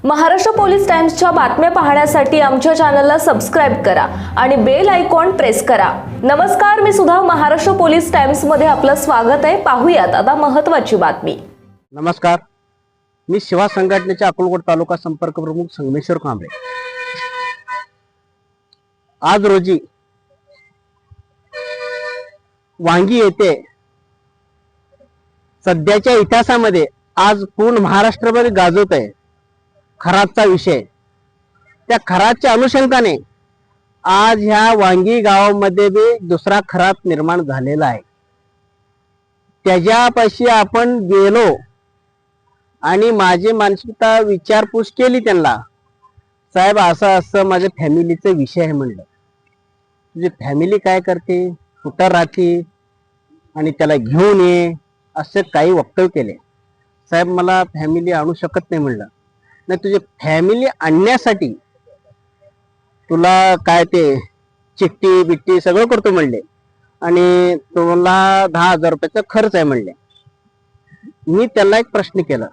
Maharashtra police टाइम्सच्या बातम्या पाहण्यासाठी आमच्या चॅनलला सबस्क्राइब करा आणि बेल आयकॉन प्रेस करा। नमस्कार, मी सुधा, महाराष्ट्र पोलीस टाइम्स मध्ये आपलं स्वागत आहे। पाहूयात आता महत्त्वाची बातमी। नमस्कार, मी शिवा संघटनेचे अकोलकोट तालुका संपर्क प्रमुख संगमेश्वर कांबळे। आज रोजी वांगी येथे सध्याच्या इतिहासामध्ये आज पूर्ण महाराष्ट्रभर गाजवत आहे खरातचा विषय। त्या खरातच्या अनुषंगाने आज ह्या वांगी गावामध्ये बी दुसरा खरात निर्माण झालेला आहे। त्याच्यापाशी आपण गेलो आणि माझी मानसिकता विचारपूस केली त्यांना, साहेब असं असं माझ्या फॅमिलीचा विषय आहे म्हणलं। तुझी फॅमिली काय करते, कुठं राहते आणि त्याला घेऊन ये, असे काही वक्तव्य केले। साहेब मला फॅमिली आणू शकत नाही म्हणलं। नाही, तुझी फॅमिली आणण्यासाठी तुला काय ते चिठ्ठी बिट्टी सगळं करतो म्हणले आणि तुला 10,000 रुपयाचा खर्च आहे म्हणले। मी त्याला एक प्रश्न केला,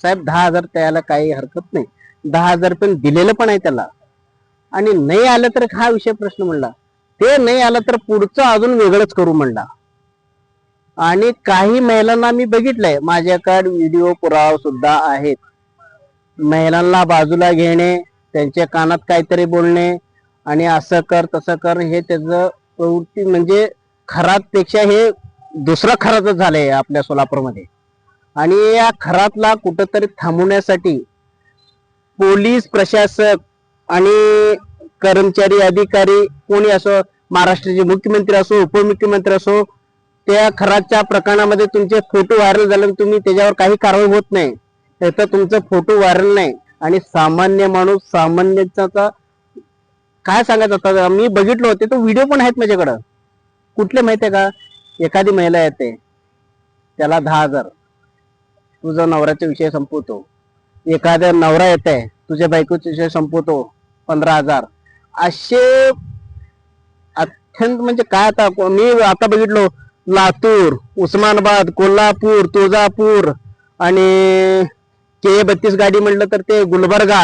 साहेब 10,000 त्याला काही हरकत नाही, 10,000 पण दिलेलं पण आहे त्याला, आणि नाही आलं तर हा विषय प्रश्न म्हणला, ते नाही आलं तर पुढचं अजून वेगळंच करू म्हणला। आणि काही महिलांना मी बघितलंय, माझ्याकडे व्हिडिओ पुरावा सुद्धा आहेत, महिलांना बाजूला घेणे, त्यांच्या कानात काहीतरी बोलणे आणि असं कर तसं कर, हे त्याचं प्रवृत्ती म्हणजे खरात पेक्षा हे दुसरं खरातच झालंय आपल्या सोलापूरमध्ये। आणि या खरातला कुठंतरी थांबवण्यासाठी पोलीस प्रशासक आणि कर्मचारी अधिकारी कोणी असो, महाराष्ट्राचे मुख्यमंत्री असो, उपमुख्यमंत्री असो, त्या खरातच्या प्रकरणामध्ये तुमचे फोटो व्हायरल झाले, तुम्ही त्याच्यावर काही कारवाई होत नाही, तर तुमचं फोटो व्हायरल नाही आणि सामान्य माणूस सामान्यचा काय सांगायचं होता। मी बघितलं होते, तो व्हिडिओ पण आहेत माझ्याकडं। कुठले माहितीये का, एखादी महिला येते त्याला 10,000 तुझा नवऱ्याचा विषय संपवतो, एखादा नवरा येते तुझ्या बायकोचा विषय संपवतो 15,000, असे अत्यंत म्हणजे काय। आता मी आता बघितलो लातूर, उस्मानाबाद, कोल्हापूर, तुळजापूर आणि K32 गाडी म्हटलं तर ते गुलबर्गा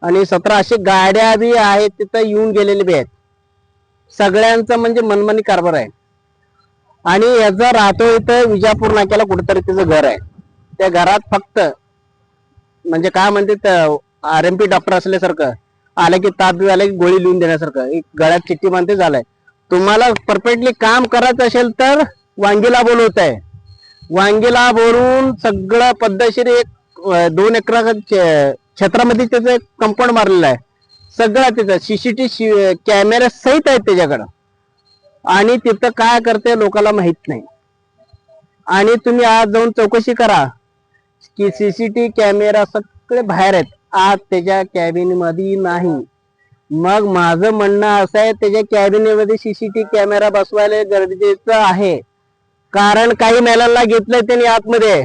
आणि 17 असे गाड्या बी आहेत, तिथं येऊन गेलेले बी आहेत। सगळ्यांचं म्हणजे मनमानी कारभार आहे। आणि याचा राहतो इथं विजापूर नाक्याला कुठेतरी त्याचं घर आहे। त्या घरात फक्त म्हणजे काय म्हणते RMP डॉक्टर असल्यासारखं, आलं की ताप आलं की गोळी लिहून देण्यासारखं, एक गळ्यात चिठ्ठी बांधते झालंय। तुम्हाला परफेक्टली काम करायचं असेल तर वांगीला बोलवत आहे, वांगीला बोलून सगळं पद्धतशीर 2 एकर क्षेत्रामध्ये त्याचं कंपाऊंड मारलेलं आहे, सगळं त्याचं CCTV कॅमेरा सहित आहेत त्याच्याकडं, आणि तिथं काय करते लोकांना माहित नाही। आणि तुम्ही आज जाऊन चौकशी करा की CCTV कॅमेरा सगळे बाहेर आहेत, आज त्याच्या कॅबिन मध्ये नाही। मग माझं म्हणणं असं आहे, त्याच्या कॅबिनेमध्ये CCTV कॅमेरा बसवायला गरजेचं आहे, कारण काही महिलांना घेतलंय त्यांनी आतमध्ये,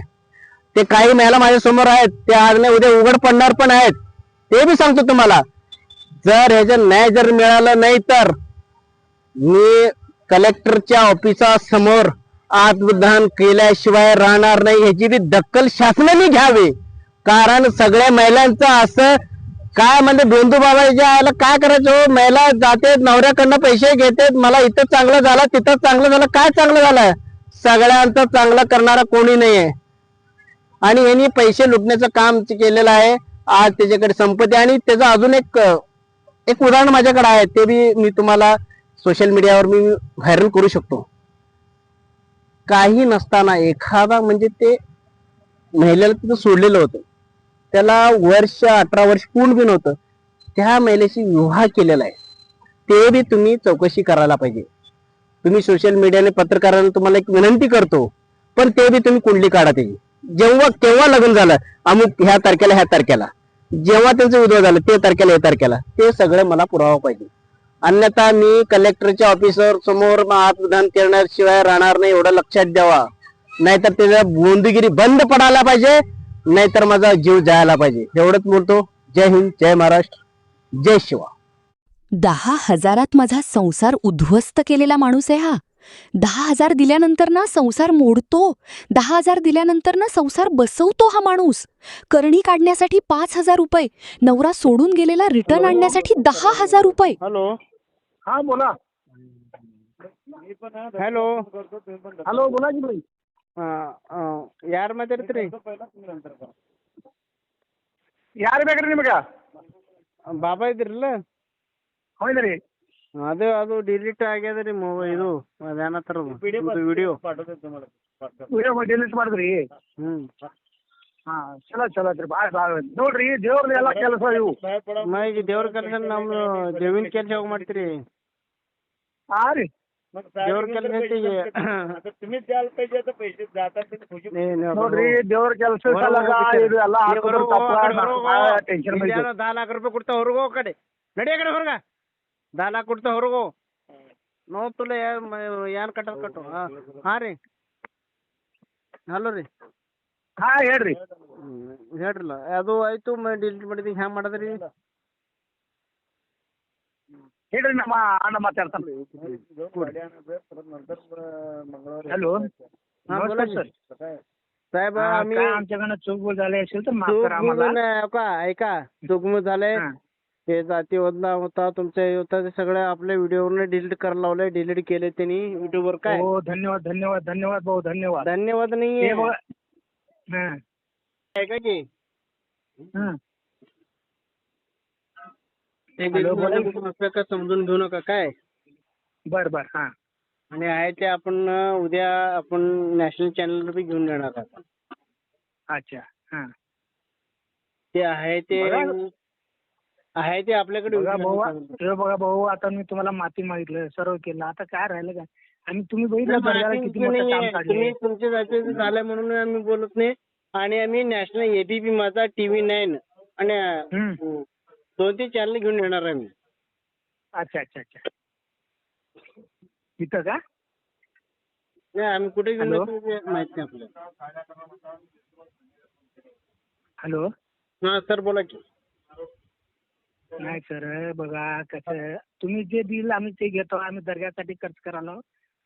ते काही महिला माझ्या समोर आहेत, ते आज नाही उद्या उघड पडणार पण आहेत, ते बी सांगतो तुम्हाला। जर ह्याचं न्याय जर मिळालं नाही तर मी कलेक्टरच्या ऑफिसासमोर आत्मदान केल्याशिवाय राहणार नाही, ह्याची बी दखल शासनाने घ्यावी। कारण सगळ्या महिलांचं असं काय म्हणजे बेंदू बाबाच्या आला काय करायचं, महिला जाते नवऱ्याकडनं पैसे घेते, मला इथं चांगलं झालं तिथं चांगलं झालं, काय चांगलं झालं, सगळ्यांचं चांगलं करणारा कोणी नाहीये। आणि यांनी पैसे लुटण्याचं काम केलेलं आहे। आज त्याच्याकडे संपत्ती, आणि त्याचं अजून एक उदाहरण माझ्याकडे आहे, ते बी मी तुम्हाला सोशल मीडियावर मी व्हायरल करू शकतो। काही नसताना एखादा म्हणजे ते महिलेला तिथं सोडलेलं होतं, त्याला 18 वर्ष पूर्ण बी नव्हतं, त्या महिलेशी विवाह केलेला आहे, ते बी तुम्ही चौकशी करायला पाहिजे। तुम्ही सोशल मीडियाने पत्रकारांना तुम्हाला एक विनंती करतो, पण ते बी तुम्ही कुंडली काढा त्याची, जेव्हा केव्हा लग्न झालं अमुक ह्या तारखेला, जेव्हा त्यांचं विधवा झालं ते तारखेला या तारखेला, ते सगळं मला पुरावा पाहिजे। अन्यथा मी कलेक्टरच्या ऑफिसर समोर आत्मदान करण्याशिवाय राहणार नाही, एवढं लक्षात द्यावा। नाहीतर त्याचा गोंदगिरी बंद पडायला पाहिजे, नाहीतर माझा जीव जायला पाहिजे। एवढंच बोलतो। जय हिंद, जय महाराष्ट्र, जय शिवा। 10,000त माझा संसार उद्ध्वस्त केलेला माणूस आहे हा। 10,000 दिल्यानंतर ना संसार मोडतो. 10,000 दिल्यानंतर ना संसार बसवतो हा माणूस. करणी काढण्यासाठी 5,000 रुपये, नवरा सोडून गेलेला रिटर्न आणण्यासाठी 10,000 रुपये. हॅलो. हा बोला. हॅलो. हॅलो बोला की भाई. ಯಾರ ಮಾತಾಡ್ತೀರಿ? ಯಾರು ಬೇಕಾರಿ ನಿಮಗೆ? ಬಾಬಾ ಇದ್ರಲ್ಲ? ಹೌದ್ರಿ. ಅದು ಡಿಲೀಟ್ ಆಗ್ಯದ್ರಿ ಇದು ಅದೇನತ್ತಾರ ವಿಡಿಯೋ ಡಿಲೀಟ್ ಮಾಡಿದ್ರಿ? ಹಾ ಚಲೋ ಚಲೋ ಐತ್ರಿ. ಭಾಳ ನೋಡ್ರಿ ದೇವ್ರದ್ದು ಎಲ್ಲ ಕೆಲಸ ಇವು. ಈಗ ದೇವ್ರ ಕೆಲಸ ನಮ್ಮ ದೇವಿನ ಕೆಲಸ ಹೋಗಿ ಮಾಡ್ತೀರಿ? ಹಾ ರೀ. ದೇವ್ರ ಕೆಲಸ ನೋಡ್ರಿ ದೇವ್ರ ಕೆಲಸ ಇದು ಎಲ್ಲ ಟೆನ್ಷನ್ 10 लाख रुपये ಕೊಡ್ತಾ ಹೊರಗೋ ಕಡೆ ನಡಿ ಆ ಕಡೆ ಹೊರಗ 10 लाख ಕೊಡ್ತಾ ಹೊರಗೋ ನೋಡ್ ತುಲೆ ಏನ್ ಕಟ್ಟದ್ ಕಟ್ಟು. ಹಾ ರೀ. ಹಲೋ ರೀ. ಹಾ ಹೇಳ್ರಿ. ಹೇಳ್ರಲ್ಲ ಅದು ಆಯ್ತು ಡಿಲೀಟ್ ಮಾಡಿದ್ರಿ ಹ್ಯಾಂಗ ಮಾಡದ್ರಿ? ಹೇಳ್ರಿ ನಮ್ಮ ಅಣ್ಣ ಮಾತಾಡ್ತಾನೆ. हॅलो. नमस्कार सर. साहेब आम्ही काय आमच्याकडनं चूक झाली असेल तर माफ करा आम्हाला. ऐका चुकमूक झालंय. हे जाती वदना होता तुमच्या होता ते सगळं आपल्या व्हिडिओवरून डिलीट करायला लावलंय. डिलीट केले त्यांनी युट्यूबवर. काय हो धन्यवाद धन्यवाद धन्यवाद भाऊ धन्यवाद. धन्यवाद नाहीये. हं. ऐका की हं. का समजून घेऊ नका काय. बर बर. हा आणि आहे ते आपण उद्या आपण नॅशनल चॅनलवर बी घेऊन येणार आहोत. अच्छा. हा ते आहे ते आपल्याकडे बघा भाऊ आता मी तुम्हाला माफी मागितलं सर्व केलं आता काय राहिलं काय. आणि तुम्ही बघितलं दर्गाला किती मोठं काम काढलं. तुम्ही तुमच्या जातीचं झालं म्हणून आम्ही बोलत नाही. आणि आम्ही नॅशनल एबीपी माझा TV9 आणि 2-3 चॅनल घेऊन येणार आहे मी. अच्छा अच्छा अच्छा. तिथं का? नाही आम्ही कुठे घेऊन येतो माहित नाही आपल्याला. हॅलो. हा सर बोला की. नाही सर बघा कसं तुम्ही जे दिल आम्ही ते घेतो. आम्ही दर्ग्यासाठी खर्च करायला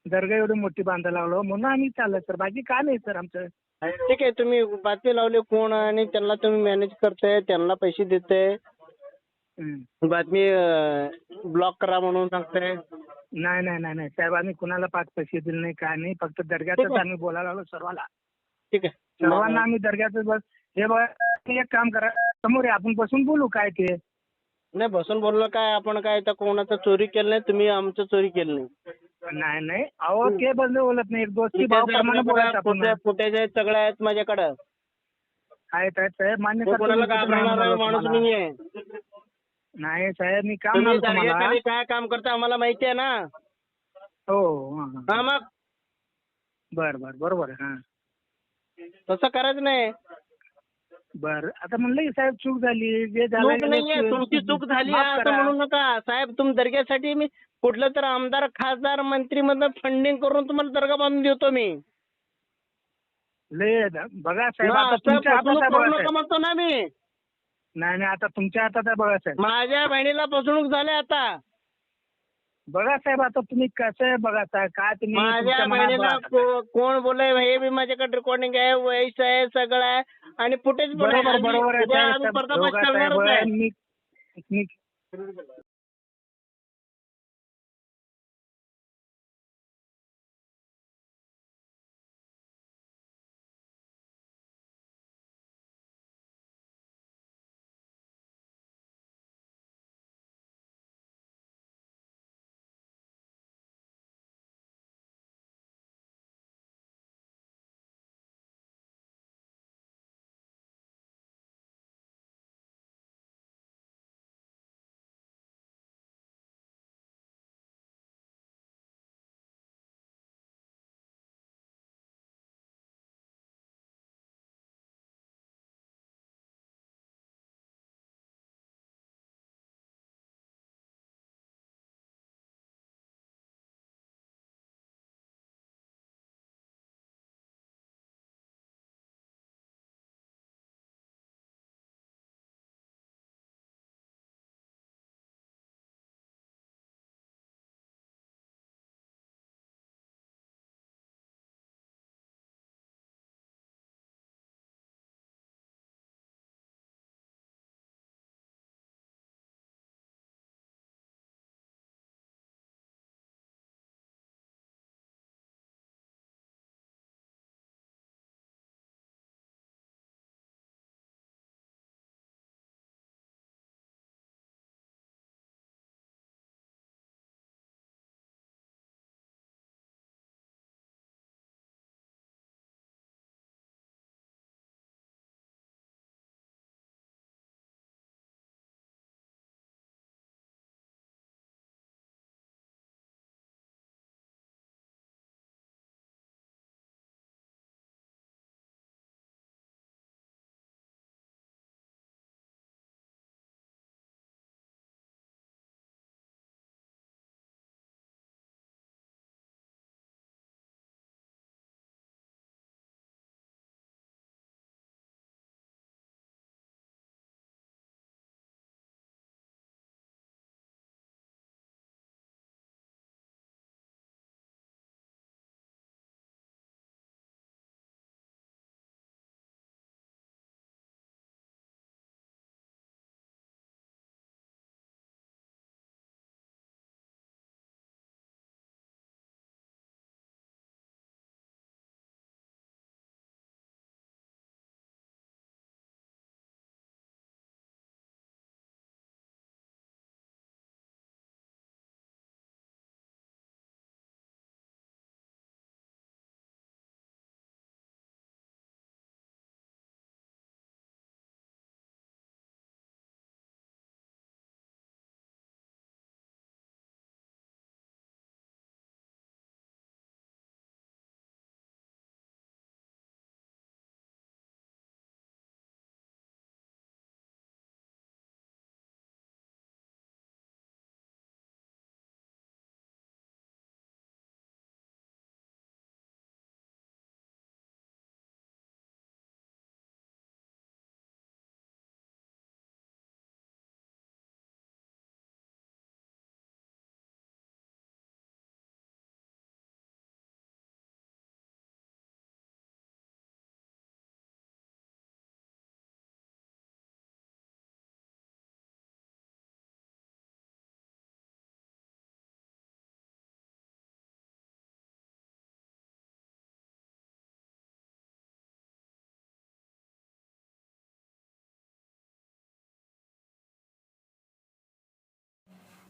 दर्गा एवढी मोठी बांधायला लागलो म्हणून आम्ही चाललं सर. बाकी काय नाही सर आमचं. ठीक आहे तुम्ही बातमी लावले कोण आणि त्यांना तुम्ही मॅनेज करताय त्यांना पैसे देताय. बातमी ब्लॉक करा म्हणून सांगताय. नाही नाही नाही नाही साहेब आम्ही कुणाला पैसे दिले नाही काय नाही. फक्त दर्ग्यातच आम्ही बोलायला लागलो सर्वाला. ठीक आहे सर्वांना आम्ही दर्ग्यातच बस. हे बघा एक काम करा समोर आपण बसून बोलू काय ते. नाही बसून बोललं काय आपण काय तर कोणाचं चोरी केलं नाही. तुम्ही आमचं चोरी केलं नाही. नाही नाही अहो ते बदल बोलत नाही. एक दोस्ती भावाप्रमाणे बोलायचं आपण. फुटेज आहेत सगळ्या आहेत माझ्याकडं. आहेत साहेब मान्य तो कोणाला घाबरणारा माणूस नाहीये. नाही साहेब मी काम तुम्ही तुम्हाला दर्ग्याखाली काय काम करता आम्हाला माहिती आहे ना. हो हा मग बर बर बरोबर आहे. हा तसं करायचं नाही. बर आता म्हणलं की साहेब चूक झाली जे चूक नाहीये तुमची चूक झाली असं म्हणू नका साहेब. तुम्ही दर्ग्यासाठी मी कुठलं तर आमदार खासदार मंत्री मधनं फंडिंग करून तुम्हाला दर्गा बांधून देतो मी. बघा साहेब आता तुमच्या हातात आहे बघा साहेब. म्हणतो ना मी. नाही नाही आता तुमच्या हातात आहे बघा साहेब. माझ्या बहिणीला फसवणूक झाली आता. बघा साहेब आता तुम्ही कसं आहे बघा साहेब काय तुम्ही माझ्या बहिणीला कोण बोलय हे बी माझ्याकडे रेकॉर्डिंग आहे वयस आहे सगळं आहे आणि फुटेज पण आहे. बरोबर बरोबर आहे उद्या आम्ही पर्दाफाश करणारच आहे. मी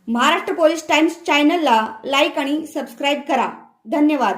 महाराष्ट्र पोलीस टाइम्स चॅनलला लाईक आणि सबस्क्राईब करा. धन्यवाद.